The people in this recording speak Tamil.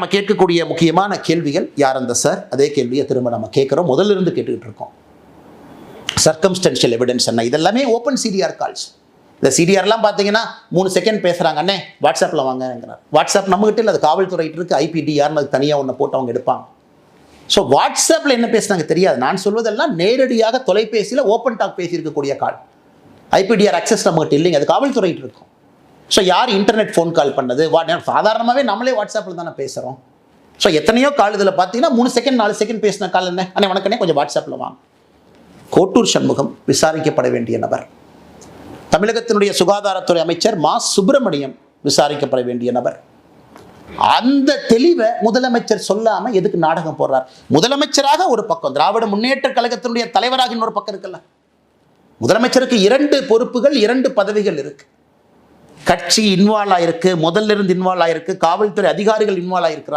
நம்ம கேட்கக்கூடிய முக்கியமான கேள்விகள் யார் அந்த சார் அதே கேள்வியை திரும்ப நம்ம கேட்குறோம். முதல்ல இருந்து கேட்டுக்கிட்டு இருக்கோம். சர்க்கம்ஸ்டன்ஷியல் எவிடன்ஸ் என்ன, இதெல்லாமே ஓப்பன் சிடிஆர் கால்ஸ். இந்த சிடிஆர்லாம் பார்த்தீங்கன்னா 3 செகண்ட் பேசுகிறாங்க, அண்ணே வாட்ஸ்அப்பில் வாங்கிறார். வாட்ஸ்அப் நம்மகிட்ட இல்லை, அது காவல்துறையிட்டு இருக்குது. ஐபிடிஆர்னு அது தனியாக ஒன்று போட்டு அவங்க எடுப்பாங்க. ஸோ வாட்ஸ்அப்பில் என்ன பேசுனாங்க தெரியாது. நான் சொல்வதெல்லாம் நேரடியாக தொலைபேசியில் ஓப்பன் டாக் பேசியிருக்கக்கூடிய கால். ஐபிடிஆர் அக்சஸ் நம்மகிட்ட இல்லைங்க, அது காவல்துறையிட்டு இருக்கும். ஸோ யார் இன்டர்நெட் ஃபோன் கால் பண்ணது, சாதாரணமாகவே நம்மளே வாட்ஸ்அப்பில் தானே பேசுகிறோம். ஸோ எத்தனையோ கால் இதில் பார்த்தீங்கன்னா 3 செகண்ட் 4 செகண்ட் பேசின கால் என்ன, அண்ணே வணக்கண்ணே கொஞ்சம் வாட்ஸ்அப்பில் வாங்க. கோட்டூர் சண்முகம் விசாரிக்கப்பட வேண்டிய நபர். தமிழகத்தினுடைய சுகாதாரத்துறை அமைச்சர் மா சுப்பிரமணியம் விசாரிக்கப்பட வேண்டிய நபர். அந்த தெளிவை முதலமைச்சர் சொல்லாம எதுக்கு நாடகம் போடுறார்? முதலமைச்சராக ஒரு பக்கம், திராவிட முன்னேற்ற கழகத்தினுடைய தலைவராக இன்னொரு பக்கம் இருக்குல்ல. முதலமைச்சருக்கு 2 பொறுப்புகள், 2 பதவிகள் இருக்கு. கட்சி இன்வால்வ் ஆயிருக்கு, முதல்ல இருந்து இன்வால்வ் ஆயிருக்கு, காவல்துறை அதிகாரிகள் இன்வால்வ் ஆயிருக்கிறார்.